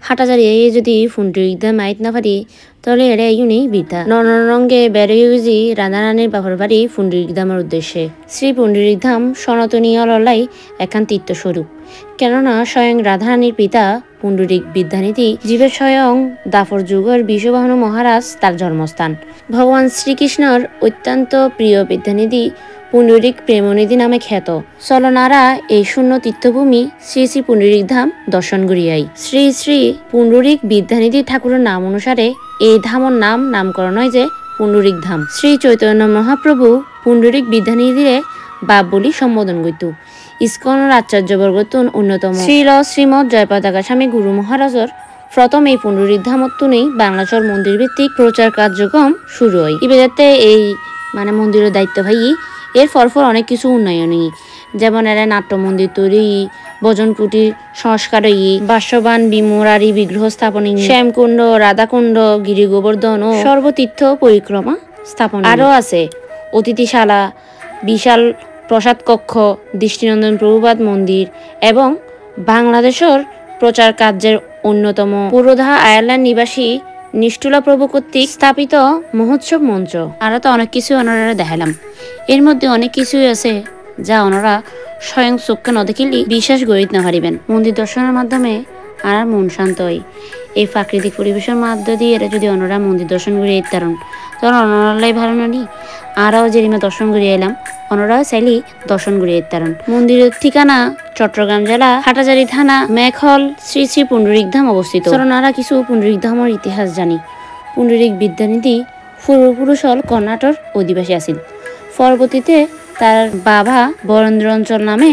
হাটাজারি যদি পুন্ডরিক ধাম আইত না পারি তাহলে এরা ইউনি বিতা নররঙ্গে বেরোজি রাধারানীর বাপর বাড়ি পুন্ডরিক ধামের উদ্দেশ্যে শ্রী পুন্ডরিক ধাম সনাতনীয় ললাই একান তীর্থস্বরূপ কেননা স্বয়ং রাধারানীর পিতা পুন্ডরিক বিদ্যানিধি জীবের স্বয়ং দাপর যুগের বিশ্ববাহন মহারাজ তার জন্মস্থান ভগবান শ্রীকৃষ্ণর অত্যন্ত প্রিয় বিদ্যানিধি পুন্ডরিক প্রেমনিধি নামে খ্যাত চলনারা এই শূন্য তীর্থভূমি শ্রী শ্রী পুন্ডরিক ধাম দর্শন করিয়াই শ্রী শ্রী পুন্ডরিক বিদ্যানিধি ঠাকুরের নাম অনুসারে এই ধামর নামকরণ হয় যে পুন্ডরিক ধাম শ্রী চৈতন্য মহাপ্রভু পুন্ডরিক বিদ্যানিধিরে বাপ বলি সম্বোধন করত ইস্কনের আচার্যবর্গতুন অন্যতম শ্রীল শ্রীমৎ জয়পতাকা স্বামী গুরু মহারাজর প্রথম এই পুন্ডরিক ধামত্তুনেই বাংলাচর মন্দির ভিত্তিক প্রচার কার্যক্রম শুরু হয় ইবেদাতে এই মন্দিরের দায়িত্ব ভাই এর ফরফর অনেক কিছু উন্নয়নই যেমন এরা নাট্য মন্দির তৈরি ভজন কুটির সংস্কার বাসবান বিমুরারি বিগ্রহ স্থাপন শ্যামকুণ্ড রাধাকুণ্ড গিরি গোবর্ধন ও সর্বতীর্থ পরিক্রমা স্থাপন আরও আছে অতিথিশালা বিশাল প্রসাদ কক্ষ দৃষ্টিনন্দন প্রভুপাদ মন্দির এবং বাংলাদেশের প্রচার কার্যের অন্যতম পুরোধা আয়ারল্যান্ড নিবাসী নিষ্ঠুলা প্রভু কর্তৃক স্থাপিত মহোৎসব মঞ্চ আরও তো অনেক কিছু ওনারা দেখালাম এর মধ্যে অনেক কিছুই আছে যা ওনারা স্বয়ং চোখকে ন দেখিলে বিশ্বাস গড়িত না পারিবেন মন্দির দর্শনের মাধ্যমে আর মন শান্ত হয় এই প্রাকৃতিক পরিবেশের মধ্য দিয়ে যদি ওনারা মন্দির দর্শন করিয়ে ইত্যারণ তখন ওনারাই ভালো নানি আরও যেরিমা দর্শন করিয়ে এলাম ওনারাও চাইলেই দর্শন করিয়ে ইত্যারণ মন্দিরের ঠিকানা চট্টগ্রাম জেলা হাটাজারি থানা মেঘল শ্রী শ্রী পুন্ডরিক ধাম অবস্থিত ওনারা কিছু পুন্ডরিক ধামের ইতিহাস জানি পুন্ডরিক বিদ্যানিধি পূর্বপুরুষ হল কর্ণাটক অধিবাসী আছিল পরবর্তীতে তার বাবা বরেন্দ্র অঞ্চল নামে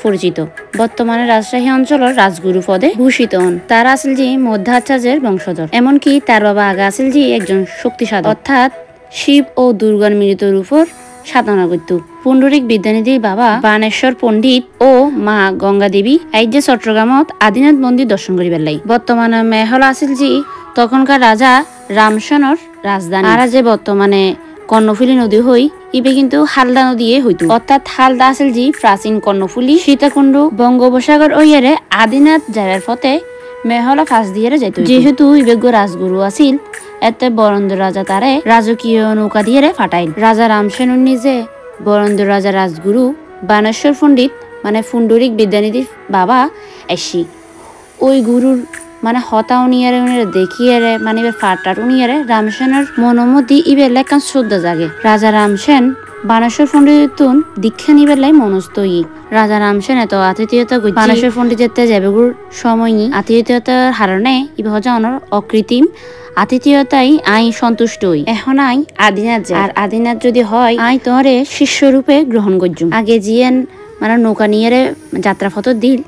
পরিচিত বর্তমানে রাজশাহী অঞ্চলের রাজগুরু পদে ভূষিত হন তার আসিল জি মধ্যাচার্যের বংশধর এমনকি তার বাবা আগে আসিল জি একজন শক্তিসাধক অর্থাৎ শিব ও দুর্গার মিলিত রূপর সাধনা করত পুন্ডরিক বিদ্যানিধির বাবা বানেশ্বর পণ্ডিত ও মা গঙ্গা দেবী এই যে চট্টগ্রামত আদিনাথ মন্দির দর্শন করিবার লাই বর্তমানে মেহল আসিল জি তখনকার রাজা রামসেনর রাজধানী আর যে বর্তমানে কর্ণফুলী নদী হই ইবে কিন্তু হালদা নদী হইতো অর্থাৎ হালদা আসিল জি প্রাচীন কর্ণফুলী সীতাকুণ্ড বঙ্গোপসাগর ওইয়ারে আদিনাথ যাবার পথে মেহলা ফাঁস দিয়ে যাইত যেহেতু ইবেজ্ঞ রাজগুরু আসিল এতে বরেন্দ্র রাজা তারে রাজকীয় নৌকা দিয়ে ফাটাইল রাজা রামসেন নিজে বরেন্দ্র রাজা রাজগুরু বানেশ্বর পণ্ডিত পুন্ডরিক বিদ্যানিধির বাবা এসি ওই গুরুর হতা উনিয়ারে দেখিয়ে এবার ফাটার উনিয়ারে রামসেনের মনোমতি ইবের লেখান শ্রদ্ধা জাগে রাজা রামসেন বানেশ্বর পণ্ডিত দীক্ষা নিবের লাই মনস্থ রাজা রামসেন এত আতিথেয়তা বানেশ্বর পণ্ডিতের যাবেগুর সময় আতিথেয়তার হারণে ইবে হজা অনর অকৃত্রিম আতিথেয়তাই আই সন্তুষ্ট হই এখন আই আদিনাথ আর আদিনাথ যদি হয় আই তোরে শিষ্য রূপে গ্রহণ করছুম আগে জিয়েন নৌকা নিয়ে যাত্রা ফটো দিল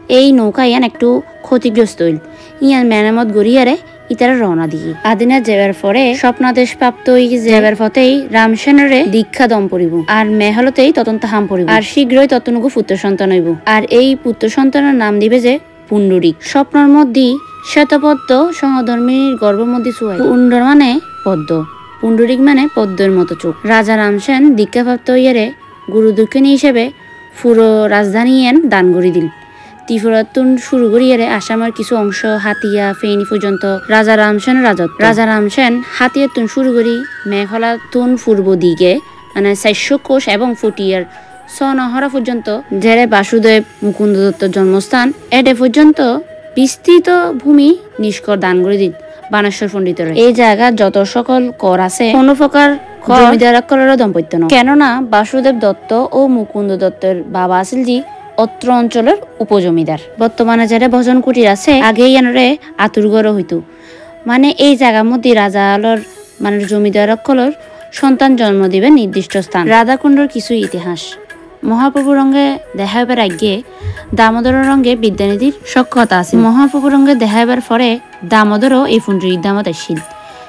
এই নৌকা ইয়ান একটু ক্ষতিগ্রস্ত হইল ইয়ান মেরামত গড়িয়ারে ইতারা রওনা দিয়ে আদিনাথ যাবার পরে স্বপ্নাদেশ প্রাপ্ত যাবার পথেই রামসেনরে দীক্ষা দম পড়িব আর মেহলতেই ততন্ত হাম পড়িব আর শীঘ্রই ততনুকু পুত্র সন্তান হইব আর এই পুত্র সন্তানের নাম দিবে যে পুন্ডরিক স্বপ্নের মধ্যে শ্বেতপদ্ম সহধর্মিনীর গর্ভের মধ্যে চুয়াই পুন্ডর পদ্ম পুন্ডরিক পদ্মের মতো চোখ রাজা রামসেন দীক্ষাপ্রাপ্ত হইয়ারে গুরু দক্ষিণী হিসেবে পুরো রাজধানী দান করে দিল ত্রিপুরাতুন শুরু করিয়ারে আসামের কিছু অংশ হাতিয়া ফেনী পর্যন্ত রাজা রামসেনের রাজত্ব রাজা রামসেন হাতিয়ার তুন শুরু করি মেঘলা তুন পূর্ব দিকে 400 কোষ এবং ফুটিয়ার সনহরা পর্যন্ত জেরে বাসুদেব মুকুন্দ দত্তর জন্মস্থান এডে পর্যন্ত বিস্তৃত ভূমি নিষ্কর দান করে দিন বানেশ্বর পণ্ডিতের এই জায়গা যত সকল কর আছে কোনো প্রকার জমিদার করার দম্পত্য নয় কেননা বাসুদেব দত্ত ও মুকুন্দ দত্তের বাবা আসিল জি অত্র অঞ্চলের উপজমিদার বর্তমানে যারা ভজন কুটির আছে আগে ইয়ানরে আতুরগড় হইতো এই জায়গার মধ্যে রাজা আলোর জমিদার অকলর সন্তান জন্ম দিবে নির্দিষ্ট স্থান রাধাকুণ্ডর কিছু ইতিহাস মহাপ্রভু রঙ্গে দেখাইবার আগে দামোদর রঙ্গে বিদ্যানিধির সক্ষতা আছে মহাপ্রভু রঙ্গে দেখাইবার পরে দামোদরও এই পুন্ডরিক ধামত আসিল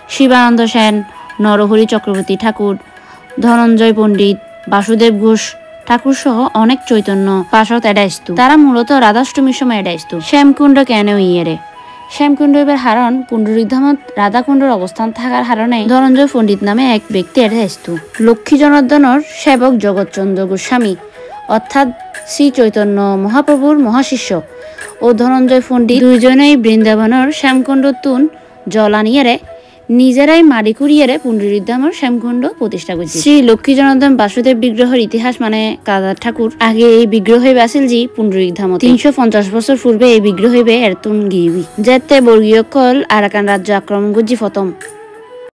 শিবানন্দ সেন নরহরি চক্রবর্তী ঠাকুর ধনঞ্জয় পণ্ডিত বাসুদেব ঘোষ ঠাকুর সহ অনেক চৈতন্য পাশত এডাইস্তু তারা মূলত রাধাষ্টমীর সময় এডাইস্তু শ্যামকুণ্ড কেন ইয়েরে শ্যামকুণ্ড এবার হারণ পুন্ডরিক ধামত রাধাকুণ্ডর অবস্থান থাকার হারণে ধনঞ্জয় পণ্ডিত নামে এক ব্যক্তি এডাইস্তু লক্ষ্মী জনার্দনের সেবক জগৎচন্দ্র গোস্বামী অর্থাৎ শ্রী চৈতন্য মহাপ্রভুর মহাশিষ্য ও ধনঞ্জয় পণ্ডিত দুইজনেই বৃন্দাবনের শ্যামকুণ্ড তুন জল আনিয়ারে নিজেরাই মাড়ি কুড়িয়ারে পুণ্ডরীক ধামর শ্যামকুণ্ড প্রতিষ্ঠা করছে। শ্রী লক্ষ্মী জনার্দন বাসুদেব বিগ্রহের ইতিহাস মানে কাদার ঠাকুর আগে এই বিগ্রহ হইবে আসিল জি পুণ্ডরীক ধাম 350 বছর পূর্বে এই বিগ্রহ হইবে এরতুন গিবি যেতে বর্গীয় কল আরাকান রাজ্য আক্রমণ করছি প্রথম।